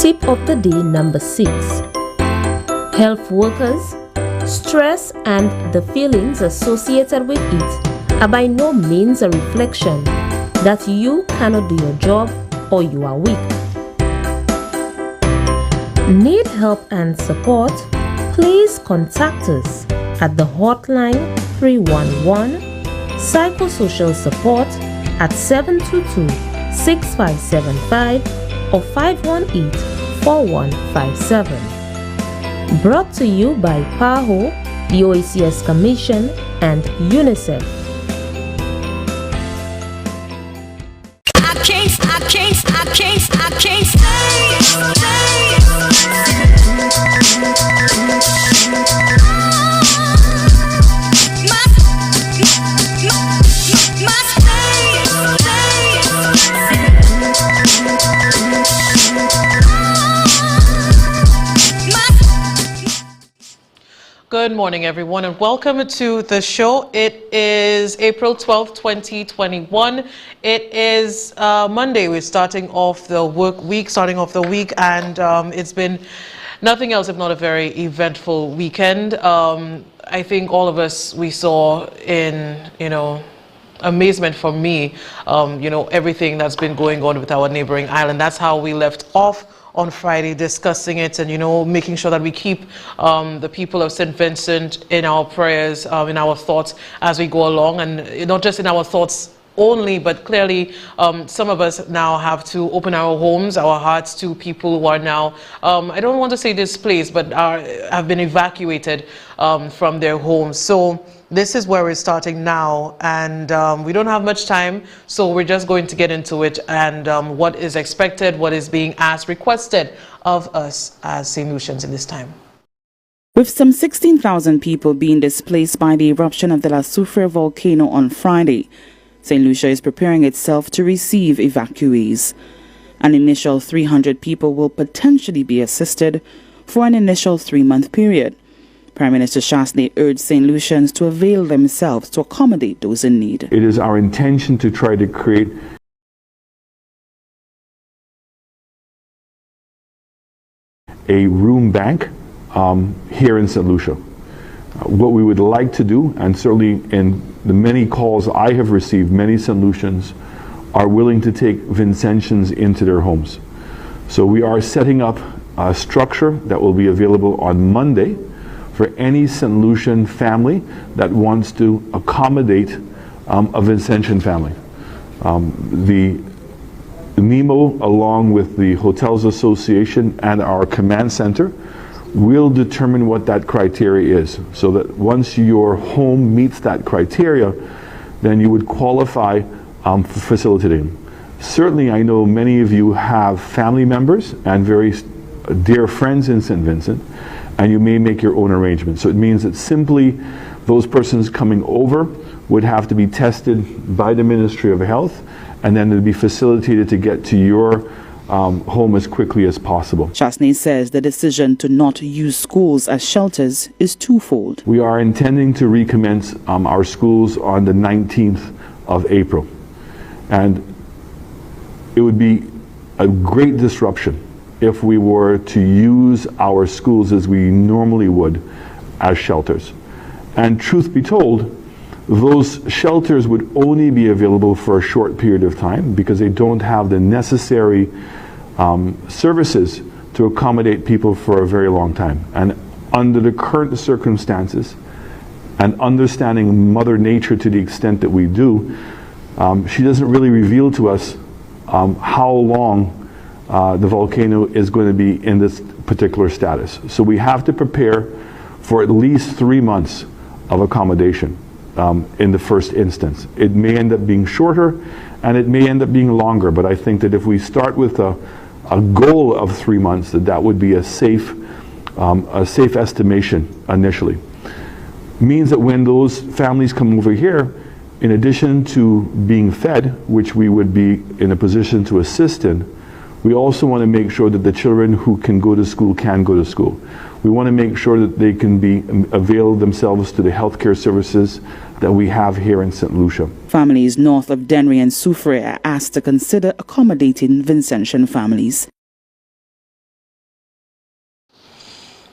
Tip of the day number 6. Health workers, stress and the feelings associated with it are by no means a reflection that you cannot do your job or you are weak. Need help and support? Please contact us at the hotline 311 Psychosocial Support at 722-6575 or 518-4157. Brought to you by PAHO, the OACS Commission, and UNICEF. I can't stay. Good morning, everyone, and welcome to the show. It is April 12th, 2021. It is Monday. We're starting off the work week, and it's been nothing else if not a very eventful weekend. I think all of us, we saw in, amazement for me, everything that's been going on with our neighboring island. That's how we left off on Friday, discussing it and, making sure that we keep the people of St. Vincent in our prayers, in our thoughts as we go along, and not just in our thoughts only, but clearly some of us now have to open our homes, our hearts to people who are now, I don't want to say displaced, but have been evacuated from their homes. So this is where we're starting now, and we don't have much time, so we're just going to get into it and what is expected, what is being asked, requested of us as St. Lucians in this time. With some 16,000 people being displaced by the eruption of the La Soufrière volcano on Friday, St. Lucia is preparing itself to receive evacuees. An initial 300 people will potentially be assisted for an initial 3-month period. Prime Minister Chasney urged St. Lucians to avail themselves to accommodate those in need. It is our intention to try to create a room bank here in St. Lucia. What we would like to do, and certainly in the many calls I have received, many St. Lucians are willing to take Vincentians into their homes. So we are setting up a structure that will be available on Monday for any St. Lucian family that wants to accommodate a Vincentian family. The NEMO, along with the Hotels Association and our command center, will determine what that criteria is, so that once your home meets that criteria, then you would qualify for facilitating. Certainly, I know many of you have family members and very dear friends in St. Vincent, and you may make your own arrangements. So it means that simply those persons coming over would have to be tested by the Ministry of Health, and then it would be facilitated to get to your home as quickly as possible. Chasney says the decision to not use schools as shelters is twofold. We are intending to recommence our schools on the 19th of April. And it would be a great disruption if we were to use our schools as we normally would as shelters. And truth be told, those shelters would only be available for a short period of time because they don't have the necessary services to accommodate people for a very long time. And under the current circumstances, and understanding Mother Nature to the extent that we do, she doesn't really reveal to us how long the volcano is going to be in this particular status. So we have to prepare for at least 3 months of accommodation in the first instance. It may end up being shorter and it may end up being longer, but I think that if we start with a goal of 3 months, that would be a safe estimation initially. Means that when those families come over here, in addition to being fed, which we would be in a position to assist in, we also want to make sure that the children who can go to school can go to school. We want to make sure that they can avail themselves to the healthcare services that we have here in St. Lucia. Families north of Dennery and Soufrière are asked to consider accommodating Vincentian families.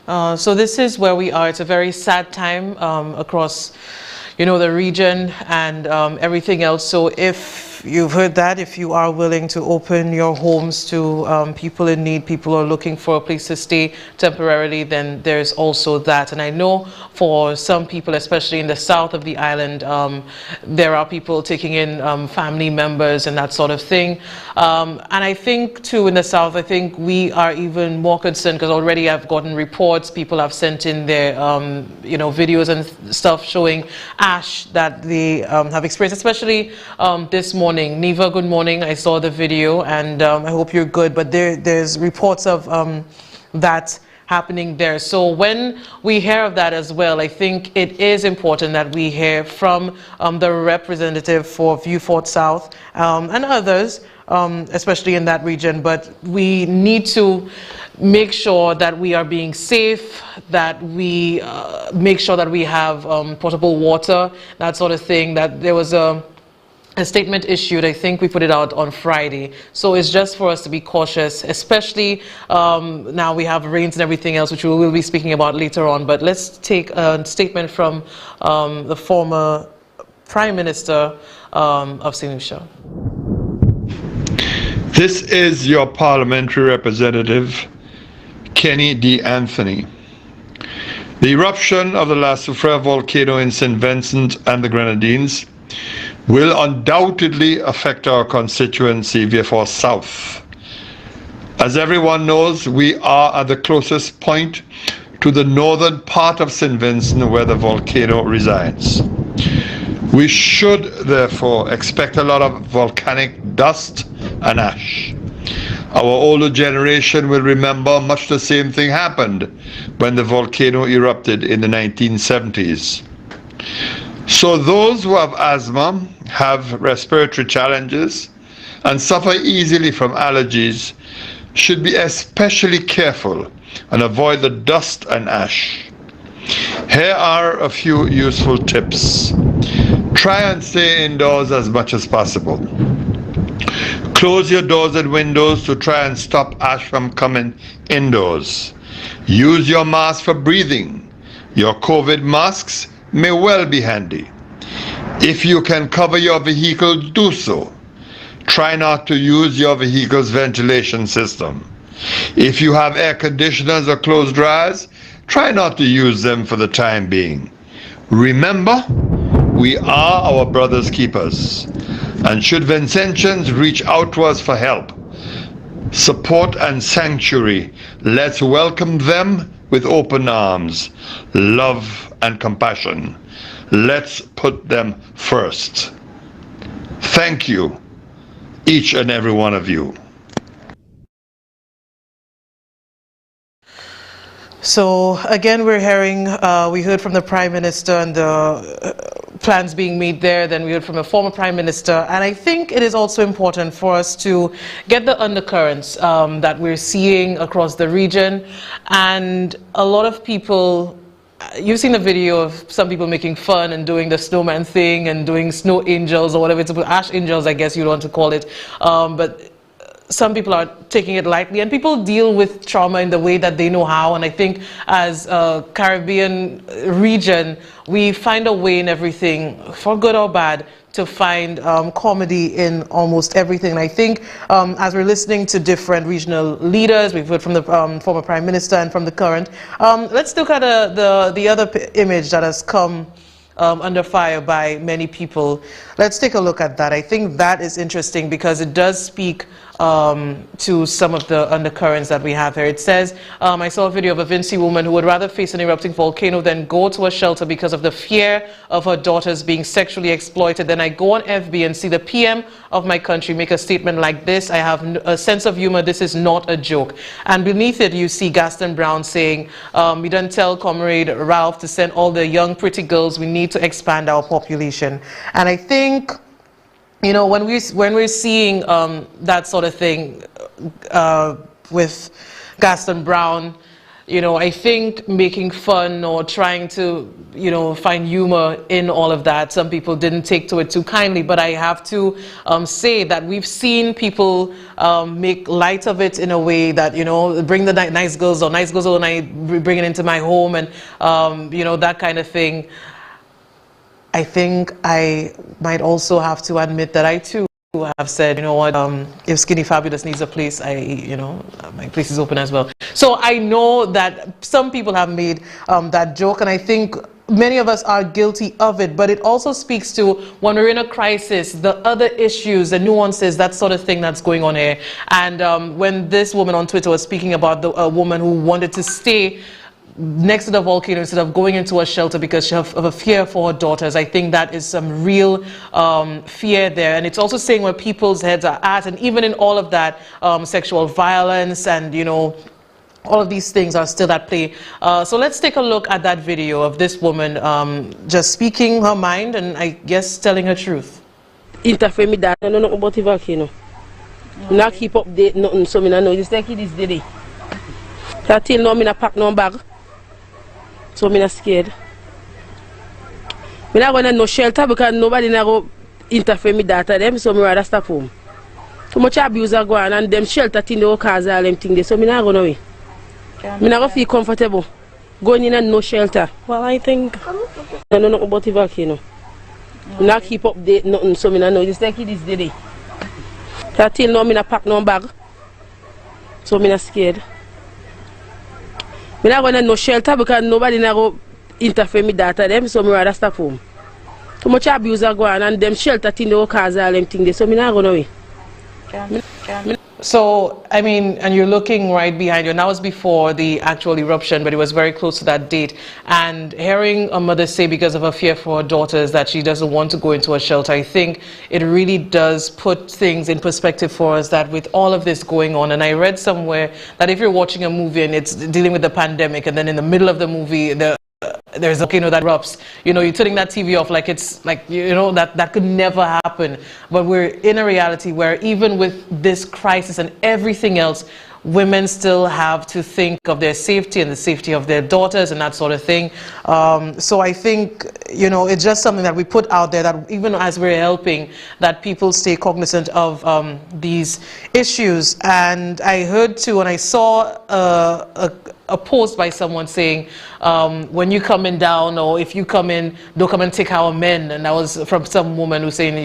So this is where we are. It's a very sad time across, the region and everything else. So if you've heard that, if you are willing to open your homes to people in need, people who are looking for a place to stay temporarily, then there's also that. And I know for some people, especially in the south of the island, there are people taking in family members and that sort of thing. And I think too in the south, I think we are even more concerned because already I've gotten reports, people have sent in their videos and stuff showing ash that they have experienced, especially this morning. Neva, good morning. I saw the video and I hope you're good, but there's reports of that happening there. So when we hear of that as well, I think it is important that we hear from the representative for Vieux Fort South and others, especially in that region. But we need to make sure that we are being safe, that we make sure that we have potable water, that sort of thing. That there was a statement issued, I think we put it out on Friday. So it's just for us to be cautious, especially now we have rains and everything else, which we will be speaking about later on. But let's take a statement from the former Prime Minister of St. Lucia. This is your parliamentary representative, Kenny D. Anthony. The eruption of the La Soufrière volcano in St. Vincent and the Grenadines will undoubtedly affect our constituency, Vieux Fort South. As everyone knows, we are at the closest point to the northern part of St. Vincent where the volcano resides. We should therefore expect a lot of volcanic dust and ash. Our older generation will remember much the same thing happened when the volcano erupted in the 1970s. So those who have asthma, have respiratory challenges, and suffer easily from allergies should be especially careful and avoid the dust and ash. Here are a few useful tips. Try and stay indoors as much as possible. Close your doors and windows to try and stop ash from coming indoors. Use your mask for breathing. Your COVID masks may well be handy. If you can cover your vehicle, do so. Try not to use your vehicle's ventilation system. If you have air conditioners or clothes dryers, try not to use them for the time being. Remember, we are our brother's keepers, and should Vincentians reach out to us for help, support and sanctuary, let's welcome them with open arms, love and compassion. Let's put them first. Thank you, each and every one of you. So again, we're hearing, we heard from the Prime Minister and the plans being made there, then we heard from a former Prime Minister, and I think it is also important for us to get the undercurrents that we're seeing across the region. And a lot of people, you've seen the video of some people making fun and doing the snowman thing and doing snow angels or whatever it's about, ash angels I guess you want to call it, but some people are taking it lightly, and people deal with trauma in the way that they know how. And I think as a Caribbean region, we find a way in everything, for good or bad, to find comedy in almost everything. And I think as we're listening to different regional leaders, we've heard from the former Prime Minister and from the current, let's look at the other image that has come under fire by many people. Let's take a look at that. I think that is interesting because it does speak to some of the undercurrents that we have here. It says, I saw a video of a Vinci woman who would rather face an erupting volcano than go to a shelter because of the fear of her daughters being sexually exploited. Then I go on FB and see the PM of my country make a statement like this. I have a sense of humor. This is not a joke. And beneath it, you see Gaston Brown saying, we don't tell Comrade Ralph to send all the young pretty girls. We need to expand our population. And I think, you know, when we're seeing that sort of thing with Gaston Brown, I think making fun or trying to, find humor in all of that, some people didn't take to it too kindly. But I have to say that we've seen people make light of it in a way that, bring the nice girls, or nice girls when I bring it into my home, and, that kind of thing. I think I might also have to admit that I too have said, if Skinny Fabulous needs a place, my place is open as well. So I know that some people have made that joke, and I think many of us are guilty of it, but it also speaks to when we're in a crisis, the other issues, the nuances, that sort of thing that's going on here. And when this woman on Twitter was speaking about a woman who wanted to stay next to the volcano instead of going into a shelter because of a fear for her daughters, I think that is some real fear there. And it's also saying where people's heads are at, and even in all of that, sexual violence and, all of these things are still at play. So let's take a look at that video of this woman just speaking her mind and I guess telling her truth. Interfere me that I don't know about the volcano. Not keep update nothing, so I know this like this day. Till now, I not pack no bag. So I'm not scared. I'm not going to no shelter because nobody not go interfere me data them, so I'm rather stop home. Too much abuse are going on, and them shelter thing they will cause all them things, so I'm not going away. I'm not going to feel comfortable going in and no shelter. Well, I think I don't know about the volcano. I'm not keep update nothing, so I know this like this day. Till now, I'm not pack no bag, so I'm not scared. I'm not going to no shelter because nobody not go interfere me data them, so I'm rather stop home. Too much abuse are going on, and them shelter thing they will cause all them things, so I'm not going away. So, I mean, and you're looking right behind you, and that was before the actual eruption, but it was very close to that date. And hearing a mother say because of her fear for her daughters that she doesn't want to go into a shelter, I think it really does put things in perspective for us that with all of this going on, and I read somewhere that if you're watching a movie and it's dealing with the pandemic, and then in the middle of the movie, there's a volcano that erupts, you're turning that TV off like it's like, that could never happen. But we're in a reality where even with this crisis and everything else, women still have to think of their safety and the safety of their daughters and that sort of thing. So I think, it's just something that we put out there that even as we're helping, that people stay cognizant of these issues. And I heard too, and I saw a post by someone saying, when you coming down, or if you come in, don't come and take our men. And that was from some woman who's saying,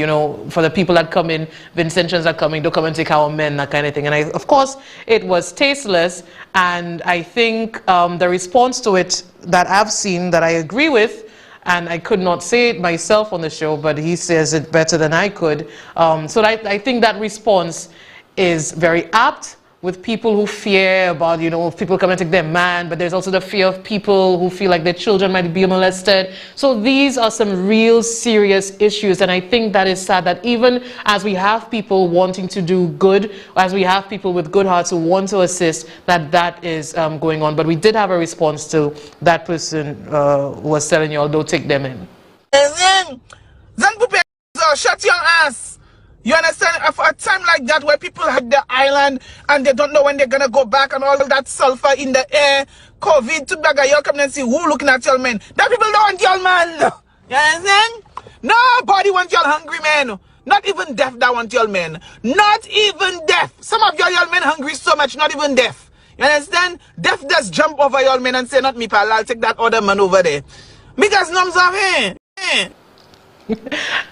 for the people that come in, Vincentians that come in, don't come and take our men, that kind of thing. And of course, it was tasteless. And I think the response to it that I've seen that I agree with, and I could not say it myself on the show, but he says it better than I could. So I think that response is very apt with people who fear about, people coming to take their man, but there's also the fear of people who feel like their children might be molested. So these are some real serious issues, and I think that is sad that even as we have people wanting to do good, as we have people with good hearts who want to assist, that is going on. But we did have a response to that person who was telling you all, don't take them in. Shut your ass. You understand? For a time like that where people had the island and they don't know when they're gonna go back, and all that sulfur in the air, COVID, to bag, y'all come and see who looking at y'all men. That people don't want y'all man. You understand? Nobody wants y'all hungry men. Not even deaf that want y'all men. Not even deaf. Some of y'all men hungry so much, not even deaf. You understand? Deaf just jump over y'all men and say, not me pal, I'll take that other man over there. Because numbs of him.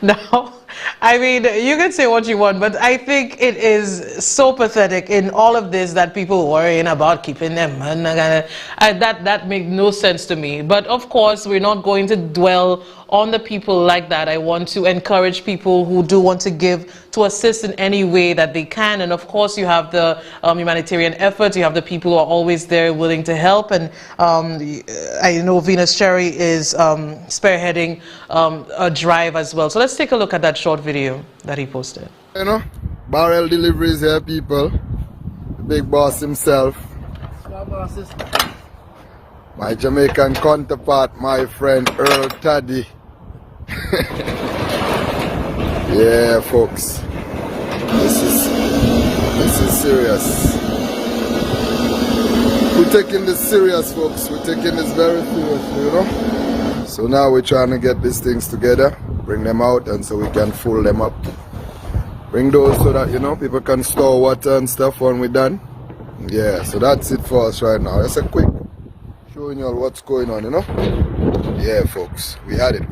Now, I mean, you can say what you want, but I think it is so pathetic in all of this that people worrying about keeping them. That makes no sense to me. But of course, we're not going to dwell on the people like that. I want to encourage people who do want to give, to assist in any way that they can. And of course, you have the humanitarian efforts. You have the people who are always there willing to help. And I know Venus Cherry is spearheading a drive as well. So let's take a look at that short video that he posted. Barrel deliveries here, people. The big boss himself. My Jamaican counterpart, my friend Earl Taddy. Yeah, folks. This is serious. Put taking this serious, folks. We're taking this very seriously, you know. So now we're trying to get these things together, bring them out, and so we can full them up. Bring those so that, you know, people can store water and stuff when we're done. Yeah, so that's it for us right now. Just a quick showing you all what's going on, you know. Yeah, folks, we had it.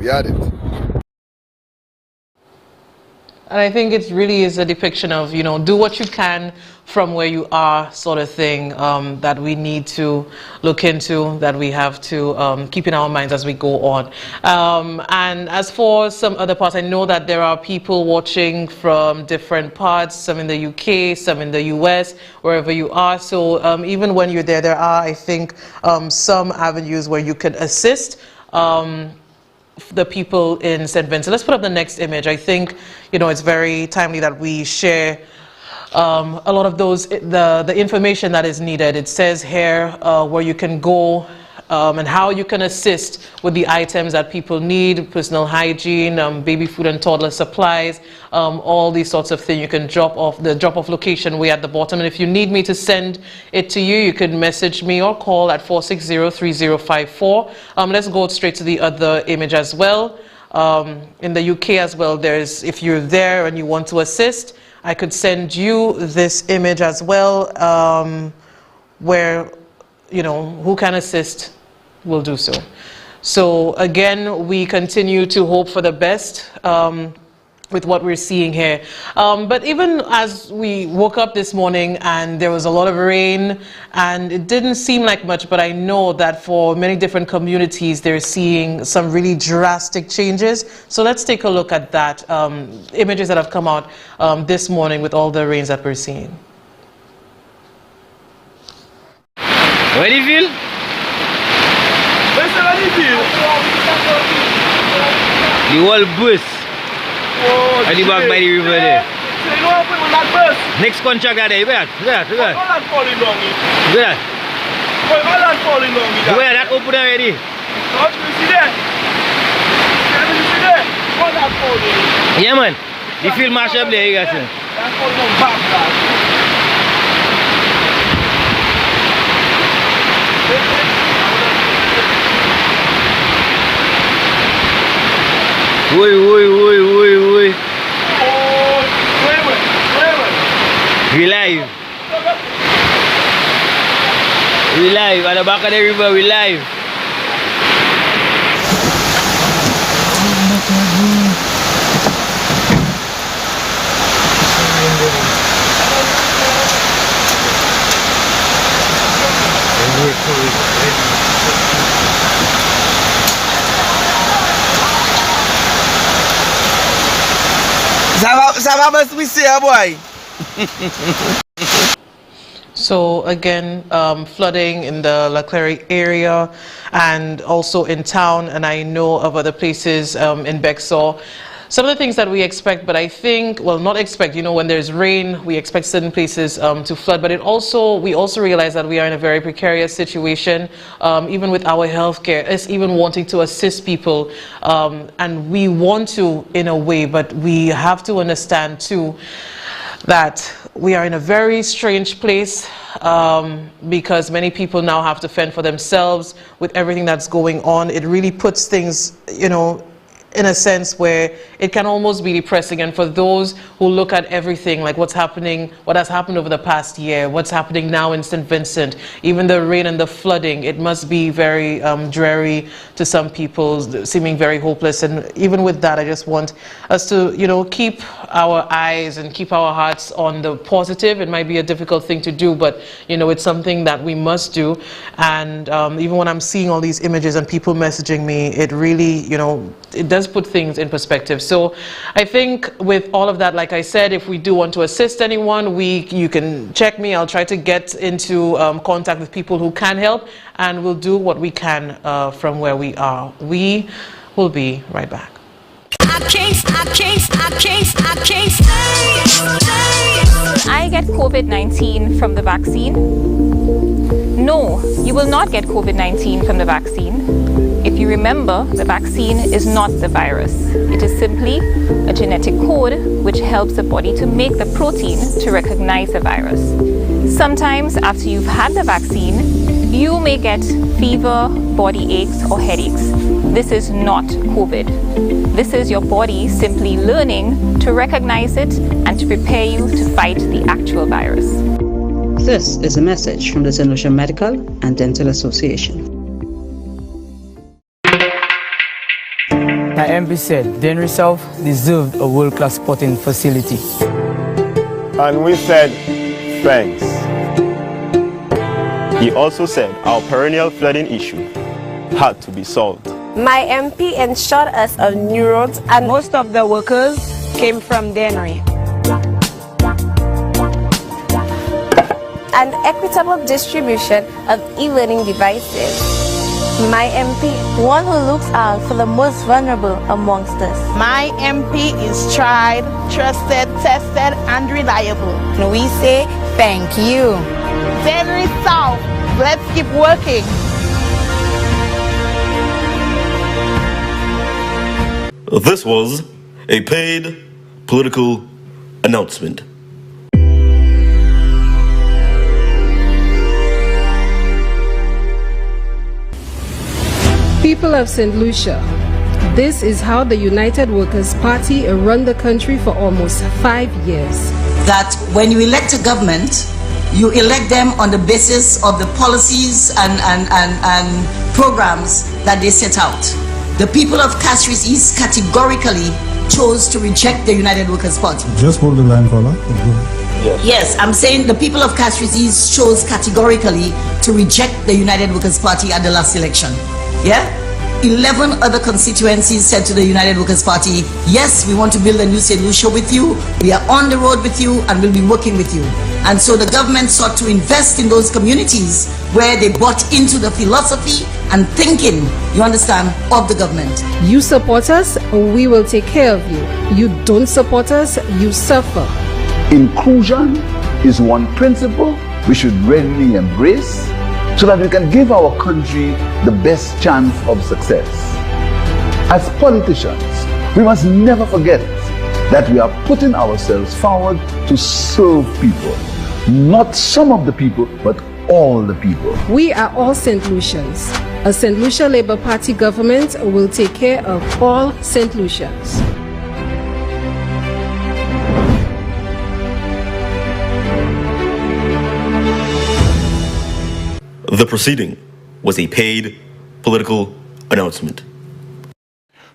And I think it really is a depiction of, you know, do what you can from where you are sort of thing that we need to look into, that we have to keep in our minds as we go on. And as for some other parts, I know that there are people watching from different parts, some in the UK, some in the US, wherever you are. So even when you're there are, I think, some avenues where you could assist the people in St. Vincent. Let's put up the next image. I think, you know, it's very timely that we share a lot of those, the information that is needed. It says here where you can go and how you can assist with the items that people need, personal hygiene, baby food and toddler supplies, all these sorts of things. You can drop off the drop-off location way at the bottom. And if you need me to send it to you, you can message me or call at 460-3054. Let's go straight to the other image as well. In the UK as well, there's, if you're there and you want to assist, I could send you this image as well, where, you know, who can assist will do so. So again, we continue to hope for the best with what we're seeing here. But even as we woke up this morning and there was a lot of rain and it didn't seem like much, but I know that for many different communities, they're seeing some really drastic changes. So let's take a look at that, images that have come out this morning with all the rains that we're seeing. How do you feel? How do you feel? The whole bus. Oh, at the back by the river there. So you know what happened with that bus? Next contractor there, look at that. Look at that falling down here. Look at that. Look at that falling down here. Look at that open already. Oh, you see there? You see there? Look at that falling. Yeah, man. The field mash up there, you guys. That's falling down back, guys. Oi. Oh, we live. We live. At the back of the river, we live. Ça va best we see, boy. So again, flooding in the La Claire area and also in town, and I know of other places in Bexar. Some of the things that we expect, but I think, well, not expect, you know, when there's rain, we expect certain places to flood, but we also realize that we are in a very precarious situation, even with our healthcare, us even wanting to assist people, and we want to in a way, but we have to understand too that we are in a very strange place because many people now have to fend for themselves with everything that's going on. It really puts things, you know, in a sense where it can almost be depressing. And for those who look at everything, like what's happening, what has happened over the past year, what's happening now in St. Vincent, even the rain and the flooding, it must be very dreary to some people, seeming very hopeless. And even with that, I just want us to, you know, keep our eyes and keep our hearts on the positive. It might be a difficult thing to do, but, you know, it's something that we must do. And even when I'm seeing all these images and people messaging me, it really, you know, it does put things in perspective. So I think with all of that, like I said, if we do want to assist anyone, you can check me. I'll try to get into contact with people who can help, and we'll do what we can from where we are. We will be right back. I get COVID-19 from the vaccine? No, you will not get COVID-19 from the vaccine. If you remember, the vaccine is not the virus. It is simply a genetic code which helps the body to make the protein to recognize the virus. Sometimes after you've had the vaccine, You may get fever, body aches, or headaches. This is not COVID. This is your body simply learning to recognize it and to prepare you to fight the actual virus. This is a message from the St. Lucia Medical and Dental Association. The MP said Denry South deserved a world-class sporting facility. And we said, thanks. He also said our perennial flooding issue had to be solved. My MP ensured us of new roads, and most of the workers came from Denry. An equitable distribution of e-learning devices. My MP, one who looks out for the most vulnerable amongst us. My MP is tried, trusted, tested, and reliable. And we say thank you. Denry South, let's keep working. This was a paid political announcement. People of St. Lucia, this is how the United Workers' Party run the country for almost 5 years. That when you elect a government, you elect them on the basis of the policies and programs that they set out. The people of Castries East categorically chose to reject the United Workers' Party. Just hold the line, caller. Yes, I'm saying the people of Castries East chose categorically to reject the United Workers' Party at the last election. Yeah? 11 other constituencies said to the United Workers' Party, yes, we want to build a new St. Lucia with you, we are on the road with you, and we'll be working with you. And so the government sought to invest in those communities where they bought into the philosophy and thinking, you understand, of the government. You support us, we will take care of you. You don't support us, you suffer. Inclusion is one principle we should readily embrace, so that we can give our country the best chance of success. As politicians, we must never forget that we are putting ourselves forward to serve people. Not some of the people, but all the people. We are all St. Lucians. A St. Lucia Labour Party government will take care of all St. Lucians. The proceeding was a paid political announcement.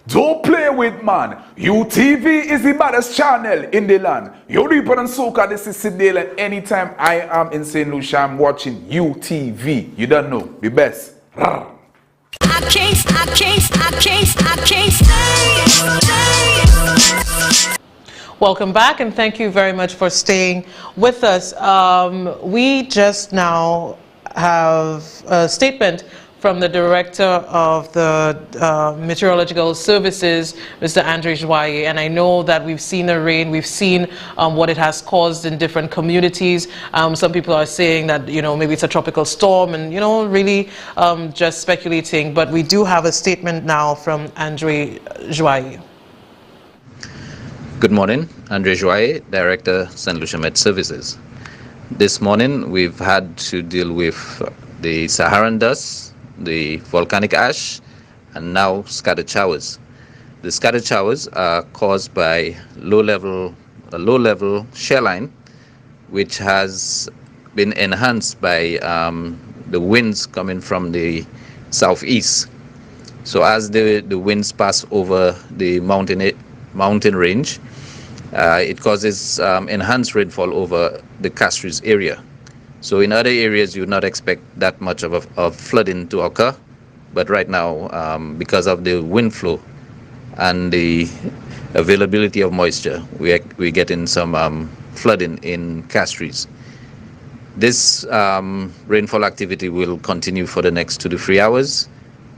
Don't play with man. UTV is the baddest channel in the land. You people and soca, this is Sidale, and anytime I am in St. Lucia, I'm watching UTV. You don't know, the best. I can't stay. Welcome back, and thank you very much for staying with us. We just now have a statement from the Director of the Meteorological Services, Mr. Andre Joye, and I know that we've seen the rain, we've seen what it has caused in different communities. Some people are saying that, you know, maybe it's a tropical storm and, you know, really just speculating, but we do have a statement now from Andre Joye. Good morning, Andre Joye, Director, St. Lucia Met Services. This morning we've had to deal with the Saharan dust, the volcanic ash, and now scattered showers. The scattered showers are caused by a low-level shoreline, which has been enhanced by the winds coming from the southeast. So as the winds pass over the mountain range, it causes enhanced rainfall over the Castries area. So in other areas, you would not expect that much of flooding to occur. But right now, because of the wind flow and the availability of moisture, we're getting some flooding in Castries. This rainfall activity will continue for the next 2 to 3 hours,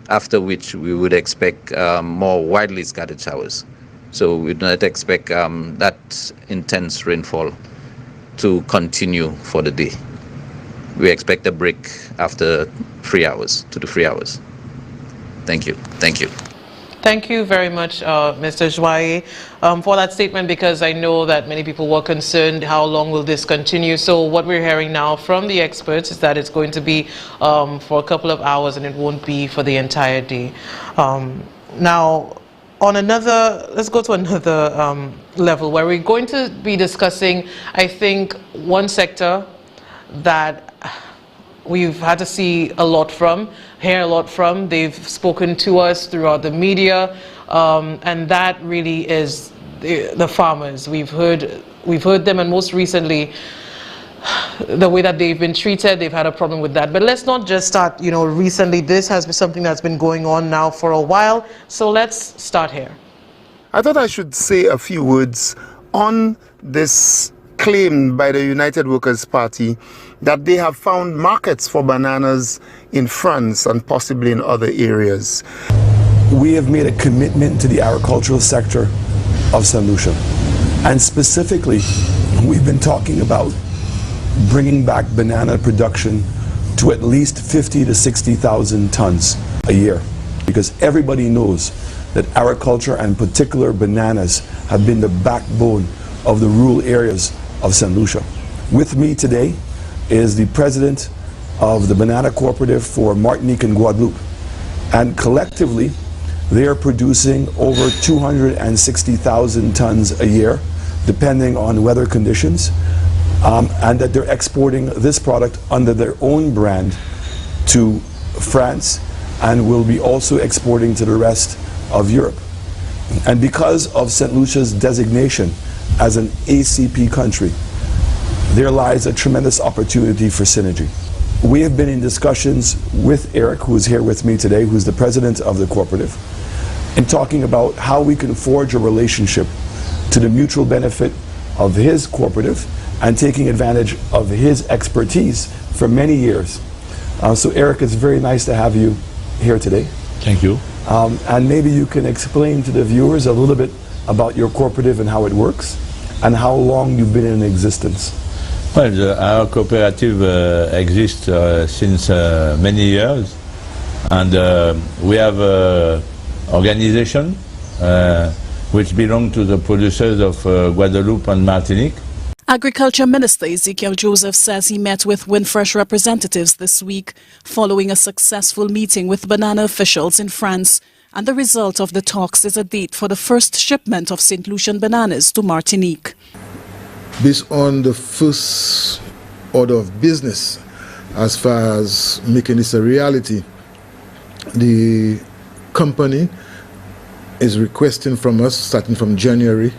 after which we would expect more widely scattered showers. So we do not expect that intense rainfall to continue for the day. We expect a break after 3 hours, 2 to 3 hours. Thank you. Thank you. Thank you very much, Mr. Joye, for that statement, because I know that many people were concerned how long will this continue. So what we're hearing now from the experts is that it's going to be for a couple of hours and it won't be for the entire day. Now, on another, let's go to another level where we're going to be discussing, I think, one sector that we've had to see a lot from, hear a lot from. They've spoken to us throughout the media, and that really is the farmers. We've heard them, and most recently, the way that they've been treated, they've had a problem with that. But let's not just start, recently. This has been something that's been going on now for a while. So let's start here. I thought I should say a few words on this claim by the United Workers' Party that they have found markets for bananas in France and possibly in other areas. We have made a commitment to the agricultural sector of St. Lucia. And specifically, we've been talking about bringing back banana production to at least 50 to 60,000 tons a year. Because everybody knows that agriculture, and particular bananas, have been the backbone of the rural areas of St. Lucia. With me today is the president of the Banana Cooperative for Martinique and Guadeloupe. And collectively, they are producing over 260,000 tons a year, depending on weather conditions, and that they're exporting this product under their own brand to France, and will be also exporting to the rest of Europe. And because of St. Lucia's designation as an ACP country, there lies a tremendous opportunity for synergy. We have been in discussions with Eric, who is here with me today, who's the president of the cooperative, in talking about how we can forge a relationship to the mutual benefit of his cooperative and taking advantage of his expertise for many years. So Eric, it's very nice to have you here today. Thank you. And maybe you can explain to the viewers a little bit about your cooperative and how it works, and how long you've been in existence. Well, our cooperative exists since many years, and we have an organization which belongs to the producers of Guadeloupe and Martinique. Agriculture Minister Ezekiel Joseph says he met with Winfresh representatives this week following a successful meeting with banana officials in France, and the result of the talks is a date for the first shipment of St. Lucian bananas to Martinique. Based on the first order of business, as far as making this a reality, the company is requesting from us, starting from January,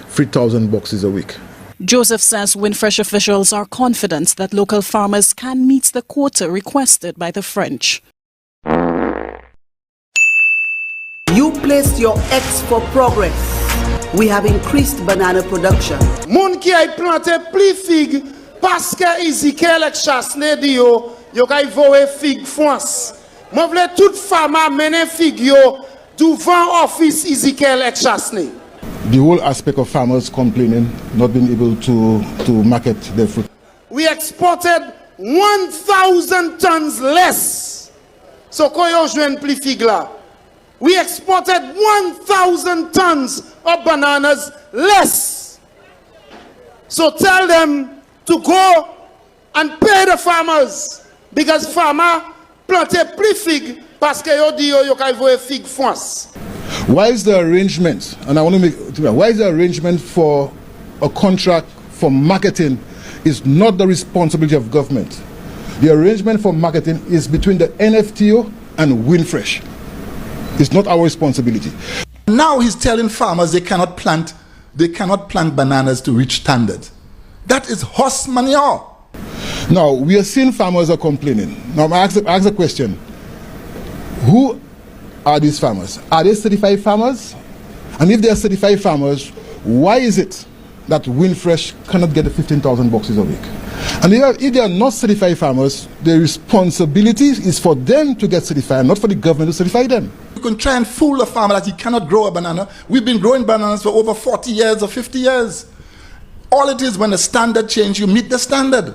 3,000 boxes a week. Joseph says Winfresh officials are confident that local farmers can meet the quota requested by the French. You placed your X for progress. We have increased banana production. Moun ki ay plante pli fig parce que Ezekiel ek chasne di yo kay vowe fig France. Moi vle tout fama menen fig yo devant office Ezekiel ek chasne. The whole aspect of farmers complaining, not being able to market their fruit. We exported 1,000 tons less. So koyo jwen pli fig la. We exported 1,000 tons of bananas less. So tell them to go and pay the farmers, because farmer plante pli fig parce que yo di yo kay voye fig France. Why is the arrangement, and I want to make, why is the arrangement for a contract for marketing is not the responsibility of government? The arrangement for marketing is between the NFTO and Winfresh. It's not our responsibility. Now he's telling farmers they cannot plant bananas to reach standard. That is horse manure. Now we are seeing farmers are complaining. Now I ask the question: who are these farmers? Are they certified farmers? And if they are certified farmers, why is it that Winfresh cannot get the 15,000 boxes a week? And if they are not certified farmers, the responsibility is for them to get certified, not for the government to certify them. You can try and fool a farmer that he cannot grow a banana. We've been growing bananas for over 40 years or 50 years. All it is, when the standard change, you meet the standard.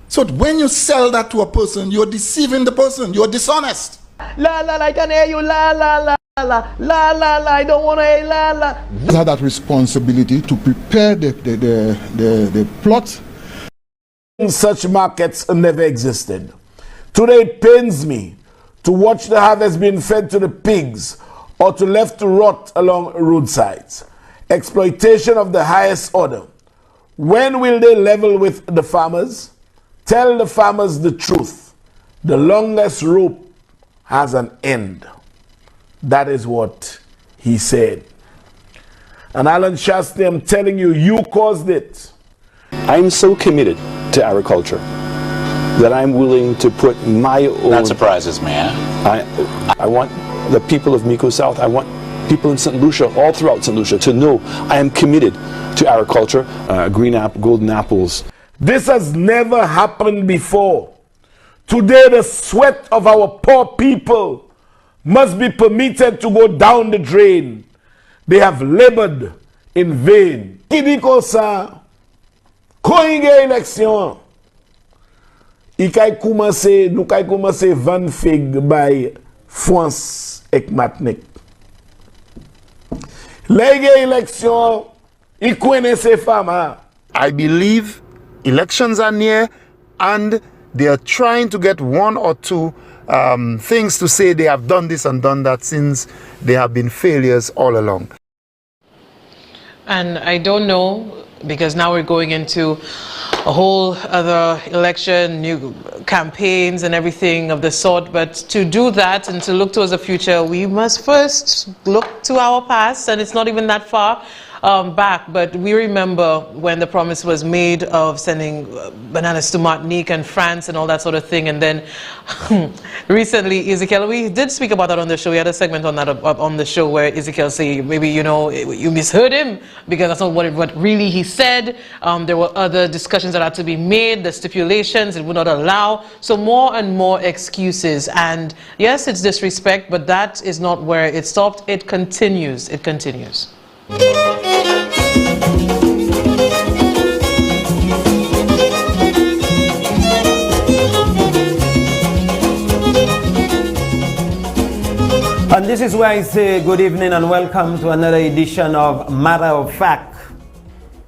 So when you sell that to a person, you're deceiving the person, you're dishonest. La la la, I can hear you, la la la. I don't want to la. We have that responsibility to prepare the plot. Such markets never existed. Today it pains me to watch the harvest being fed to the pigs or to left to rot along roadsides. Exploitation of the highest order. When will they level with the farmers? Tell the farmers the truth. The longest rope has an end. That is what he said. And Alan Shastri, I'm telling you, you caused it. I'm so committed to agriculture that I'm willing to put my own... That surprises me, eh? I want the people of Mico South, I want people in St. Lucia, all throughout St. Lucia, to know I am committed to agriculture, golden apples. This has never happened before. Today the sweat of our poor people must be permitted to go down the drain. They have labored in vain. Kidiko sa, koinge eleksyon, nou kay komanse van fig by France ek matnek. Lege eleksyon, ikwene se fama. I believe elections are near and they are trying to get one or two things to say they have done this and done that, since they have been failures all along. And I don't know, because now we're going into a whole other election, new campaigns and everything of the sort, but to do that and to look towards the future, we must first look to our past, and it's not even that far back, but we remember when the promise was made of sending bananas to Martinique and France and all that sort of thing. And then recently, Ezekiel, we did speak about that on the show. We had a segment on that on the show where Ezekiel said, maybe, you know, you misheard him because that's not what really he said. There were other discussions that had to be made, the stipulations it would not allow. So more and more excuses. And yes, it's disrespect, but that is not where it stopped. It continues. It continues. And this is why I say good evening and welcome to another edition of Matter of Fact.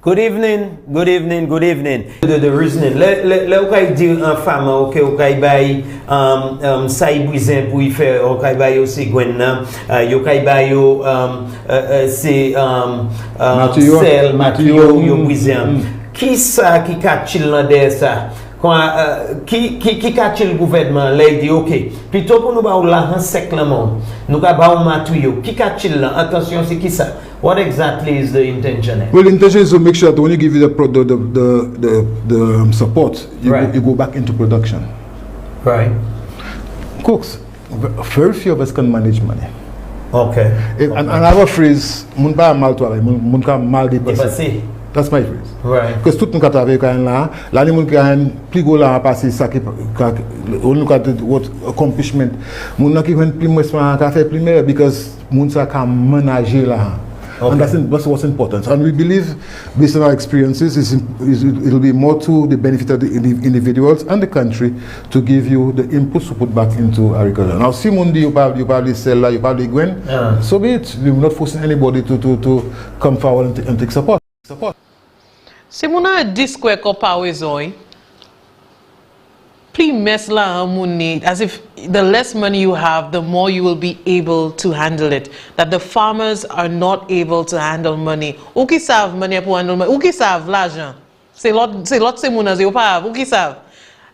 Good evening, good evening, good evening. The reasoning. Là, on va dire un femme, ok, on va bailler ça y brisé pour y faire, on va bailler aussi gwenna, yo va bailler c'est sel, matériau, yo brisé. Qui ça qui catch là ça? Qui catch le gouvernement là il dit ok plutôt pour nous ba l'argent sec là nous ga ba matériau qui catch là attention c'est qui ça. What exactly is the intention? Well, the intention is to make sure that when you give you the support, you go back into production. Right. Cooks, very few of us can manage money. Okay. And our phrase, "Mun ba mal to ala, mun ka mal dépassé." That's my phrase. Right. Because tout moun ka travailler quand là, là ni moun ka plus go là passer ça qui on nous ka what accomplishment. Moun na ki ven plus moins ka faire plus meilleur because moun sa ka manager là. Okay. And that's what's important. And we believe, based on our experiences, it'll be more to the benefit of the individuals and the country to give you the inputs to put back into agriculture. Now, si mundi you probably sell, you probably gwen, so be it. We're not forcing anybody to come forward and take support. Si muna disque ko pawezoi, please mess la money as if the less money you have, the more you will be able to handle it. That the farmers are not able to handle money. Ou ki sav money pour handle money? Ou ki sav l'argent? C'est lot se mounas yo pa. Ou ki sav?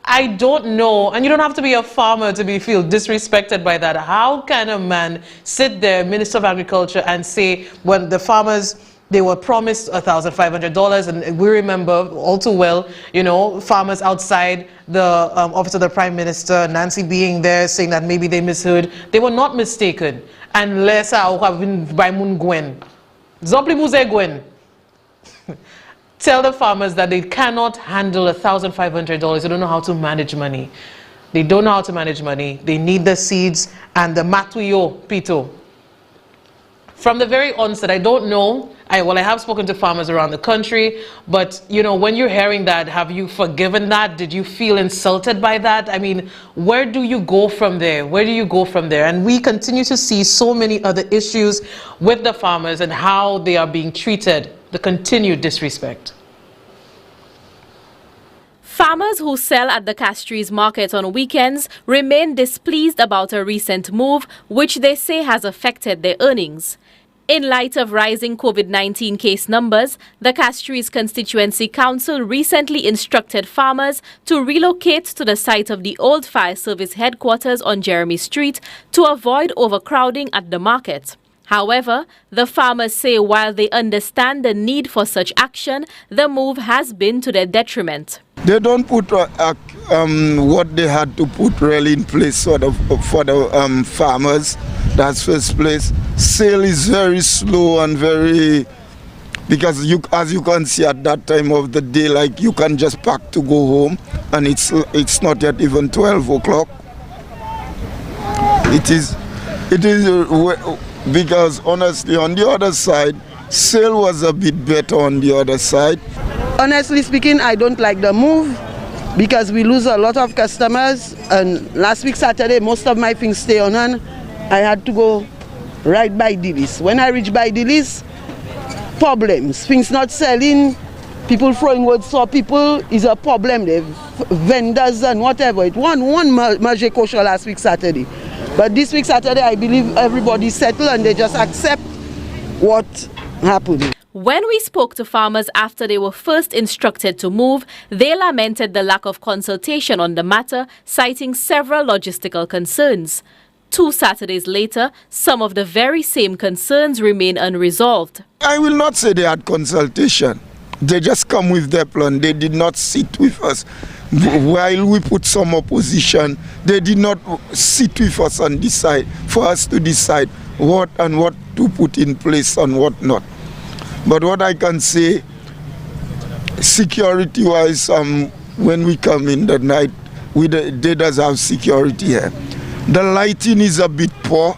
I don't know, and you don't have to be a farmer to feel disrespected by that. How can a man sit there, Minister of Agriculture, and say when the farmers, they were promised $1,500, and we remember all too well, you know, farmers outside the office of the Prime Minister, Nancy being there, saying that maybe they misheard. They were not mistaken. Unless I have been by Mun Gwen. Zopli Muze Gwen. Tell the farmers that they cannot handle $1,500. They don't know how to manage money. They don't know how to manage money. They need the seeds and the matuyo pito. from the very onset, I don't know. I have spoken to farmers around the country, but you know, when you're hearing that, have you forgiven that? Did you feel insulted by that? I mean, where do you go from there? Where do you go from there? And we continue to see so many other issues with the farmers and how they are being treated, the continued disrespect. Farmers who sell at the Castries market on weekends remain displeased about a recent move, which they say has affected their earnings. In light of rising COVID-19 case numbers, the Castries Constituency Council recently instructed farmers to relocate to the site of the old fire service headquarters on Jeremy Street to avoid overcrowding at the market. However, the farmers say while they understand the need for such action, the move has been to their detriment. They don't put what they had to put really in place for the farmers. That's first place. Sale is very slow and very, because as you can see at that time of the day, like you can just pack to go home, and it's not yet even 12 o'clock. It is because honestly on the other side, sale was a bit better on the other side. Honestly speaking, I don't like the move because we lose a lot of customers, and last week Saturday most of my things stay on hand. I had to go right by Dillis. When I reach by Dillis, problems, things not selling, people throwing words for people is a problem. The vendors and whatever. It one major kosher last week Saturday. But this week Saturday, I believe everybody settled and they just accept what happened. When we spoke to farmers after they were first instructed to move, they lamented the lack of consultation on the matter, citing several logistical concerns. 2 Saturdays later, some of the very same concerns remain unresolved. I will not say they had consultation. They just come with their plan. They did not sit with us. While we put some opposition, they did not sit with us and decide, for us to decide what to put in place and what not. But what I can say, security-wise, when we come in the night, they does have security here. The lighting is a bit poor,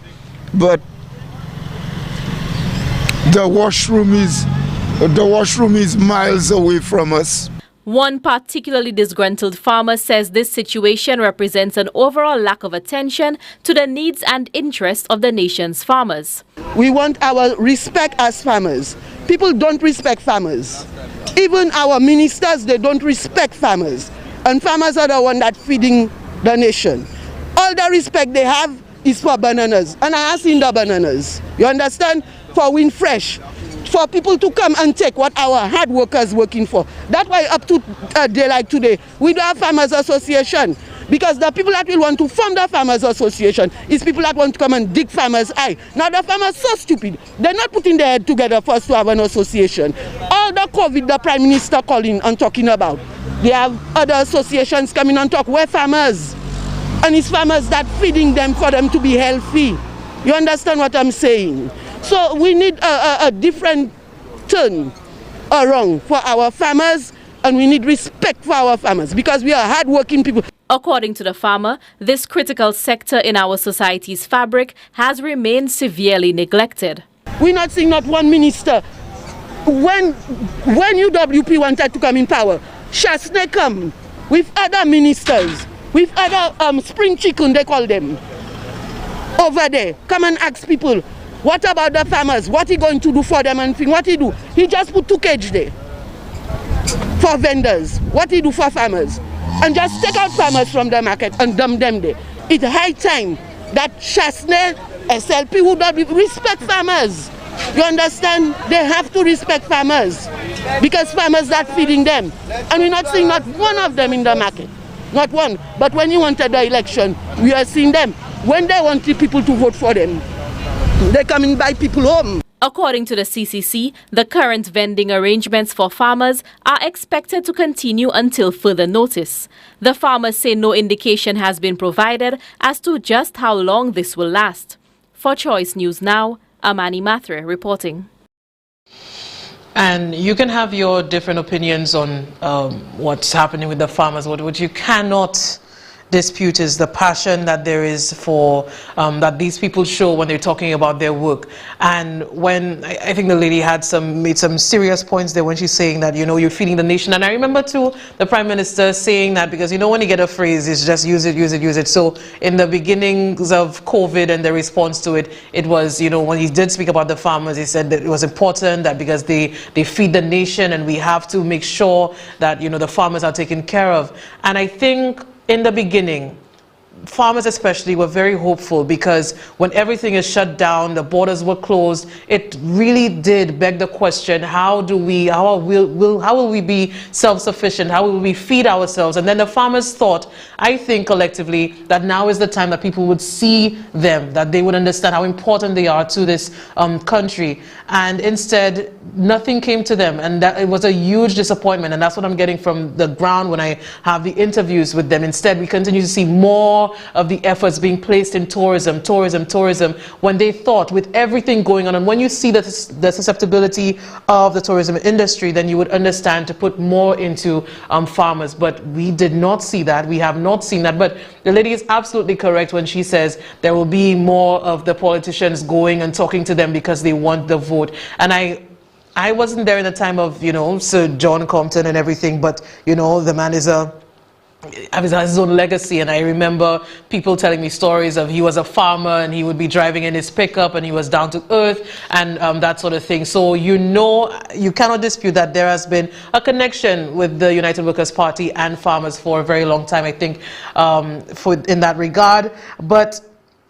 but the washroom is miles away from us. One particularly disgruntled farmer says this situation represents an overall lack of attention to the needs and interests of the nation's farmers. We want our respect as farmers. People don't respect farmers. Even our ministers, they don't respect farmers. And farmers are the one that feeding the nation. All the respect they have is for bananas. And I have seen the bananas. You understand? For Wind Fresh. For people to come and take what our hard workers working for. That's why up to a day like today, we do have Farmers Association. Because the people that will want to form the Farmers Association is people that want to come and dig farmers' eye. Now the farmers are so stupid. They're not putting their head together for us to have an association. All the COVID the Prime Minister calling and talking about. They have other associations coming and talk. We're farmers. And it's farmers that feeding them for them to be healthy. You understand what I'm saying? So we need a different turn around for our farmers, and we need respect for our farmers because we are hardworking people. According to the farmer, this critical sector in our society's fabric has remained severely neglected. We're not seeing not one minister. When UWP wanted to come in power, Chasney come with other ministers, with other spring chicken, they call them, over there. Come and ask people, what about the farmers? What he going to do for them and thing? What he do? He just put 2 cages there for vendors. What he do for farmers? And just take out farmers from the market and dump them there. It's high time that Chasney, SLP, who don't respect farmers. You understand? They have to respect farmers because farmers are feeding them. And we're not seeing not one of them in the market. Not one. But when you wanted the election, we are seeing them. When they want the people to vote for them, they come and buy people home. According to the CCC, the current vending arrangements for farmers are expected to continue until further notice. The farmers say no indication has been provided as to just how long this will last. For Choice News Now, Amani Mathre reporting. And you can have your different opinions on what's happening with the farmers. What you cannot dispute is the passion that there is for that these people show when they're talking about their work. And when I think the lady had made some serious points there when she's saying that, you know, you're feeding the nation. And I remember too the Prime Minister saying that, because you know when you get a phrase, it's just use it, use it, use it. So in the beginnings of COVID and the response to it, it was, you know, when he did speak about the farmers, he said that it was important that because they feed the nation and we have to make sure that, you know, the farmers are taken care of. And I think in the beginning, farmers especially were very hopeful, because when everything is shut down, the borders were closed, it really did beg the question, how will we be self-sufficient? How will we feed ourselves? And then the farmers thought, I think collectively, that now is the time that people would see them, that they would understand how important they are to this country. And instead, nothing came to them, and that it was a huge disappointment. And that's what I'm getting from the ground when I have the interviews with them. Instead, we continue to see more of the efforts being placed in tourism, when they thought with everything going on, and when you see the susceptibility of the tourism industry, then you would understand to put more into farmers. But we did not see that. We have not seen that. But the lady is absolutely correct when she says there will be more of the politicians going and talking to them because they want the vote. And I wasn't there in the time of, you know, Sir John Compton and everything, but, you know, the man has his own legacy. And I remember people telling me stories of he was a farmer and he would be driving in his pickup and he was down to earth and that sort of thing. So, you know, you cannot dispute that there has been a connection with the United Workers' Party and farmers for a very long time, I think, in that regard. But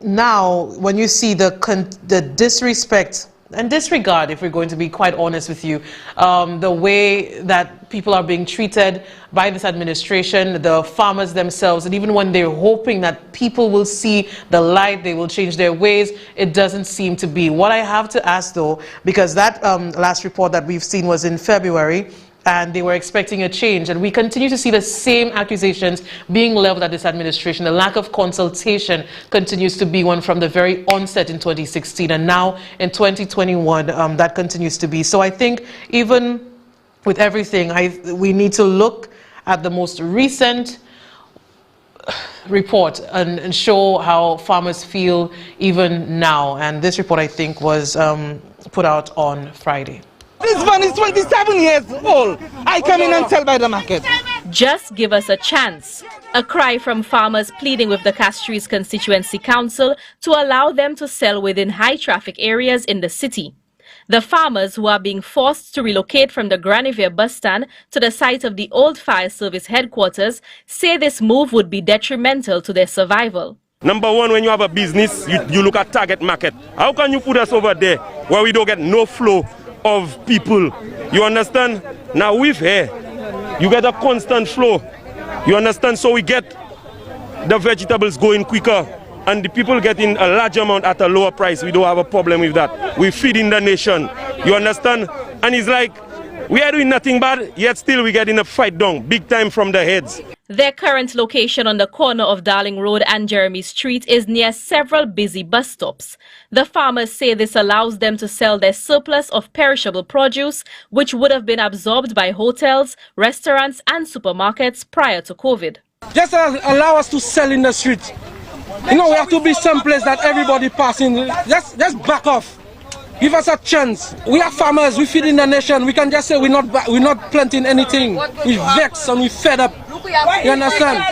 now, when you see the disrespect and disregard, if we're going to be quite honest with you, the way that people are being treated by this administration, the farmers themselves, and even when they're hoping that people will see the light, they will change their ways, it doesn't seem to be. What I have to ask though, because that last report that we've seen was in February, and they were expecting a change, and we continue to see the same accusations being leveled at this administration. The lack of consultation continues to be one from the very onset in 2016, and now in 2021 that continues to be. So I think even with everything, we need to look at the most recent report and show how farmers feel even now. And this report, I think, was put out on Friday. This man is 27 years old. I come in and sell by the market. Just give us a chance. A cry from farmers pleading with the Castries Constituency Council to allow them to sell within high traffic areas in the city. The farmers, who are being forced to relocate from the Granivier bus stand to the site of the old fire service headquarters, say this move would be detrimental to their survival. Number one, when you have a business, you look at target market. How can you put us over there where we don't get no flow of people? You understand? Now with here, you get a constant flow. You understand? So we get the vegetables going quicker and the people getting a large amount at a lower price. We don't have a problem with that. We feed in the nation. You understand? And it's like, we are doing nothing bad, yet still we get in a fight down, big time from the heads. Their current location on the corner of Darling Road and Jeremy Street is near several busy bus stops. The farmers say this allows them to sell their surplus of perishable produce, which would have been absorbed by hotels, restaurants and supermarkets prior to COVID. Just allow us to sell in the street. You know, we have to be someplace that everybody passing. Just back off. Give us a chance. We are farmers, we feed in the nation. We can just say we're not planting anything. We vex and we fed up. You understand?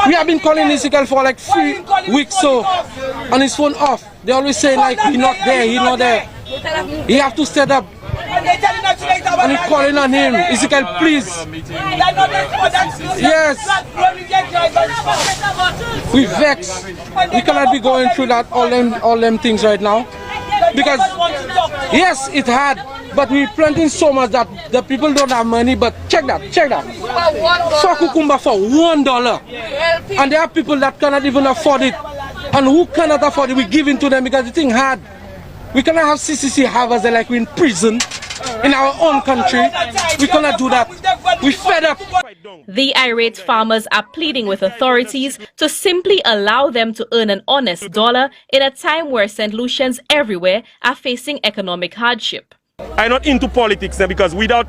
We have been calling Ezekiel for like 3 weeks so, on his phone off. They always say like, he's not there, he's not there. He have to stand up. And he's calling on him. Ezekiel, please. Yes. We vex. We cannot be going through that all them things right now. Because yes, it had, but we're planting so much that the people don't have money. But check that. For cucumber for $1, and there are people that cannot even afford it. And who cannot afford it, we give it to them because the thing hard. We cannot have CCC harvest like we're in prison in our own country. We cannot do that. We fed up. The irate farmers are pleading with authorities to simply allow them to earn an honest dollar in a time where St. Lucians everywhere are facing economic hardship. I'm not into politics because without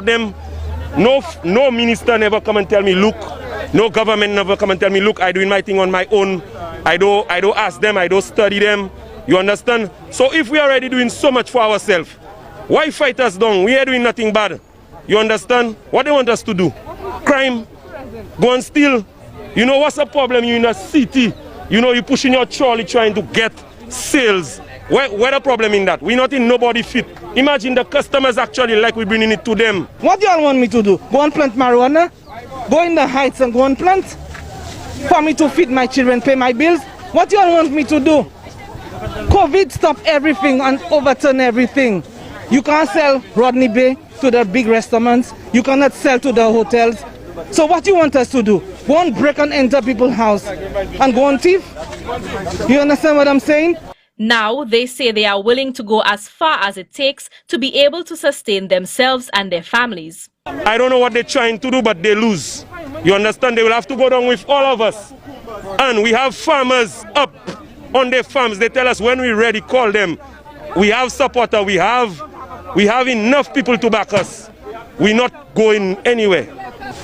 them, no minister never come and tell me, look, No government never come and tell me, look, I doing my thing on my own. I don't ask them, I don't study them. You understand? So if we are already doing so much for ourselves, why fight us down? We are doing nothing bad. You understand? What they want us to do? Crime, go and steal. You know what's the problem? You in a city, you know, you pushing your trolley trying to get sales. Where the problem in that? We're not in nobody fit. Imagine the customers actually like we bringing it to them. What do y'all want me to do? Go and plant marijuana? Go in the heights and go and plant? For me to feed my children, pay my bills? What do y'all want me to do? COVID stopped everything and overturned everything. You can't sell Rodney Bay to the big restaurants. You cannot sell to the hotels. So what do you want us to do? Go and break and enter people's house and go and thief? You understand what I'm saying? Now, they say they are willing to go as far as it takes to be able to sustain themselves and their families. I don't know what they're trying to do, but they lose. You understand? They will have to go down with all of us. And we have farmers up on their farms. They tell us when we're ready, call them. We have supporter. We have enough people to back us. We're not going anywhere.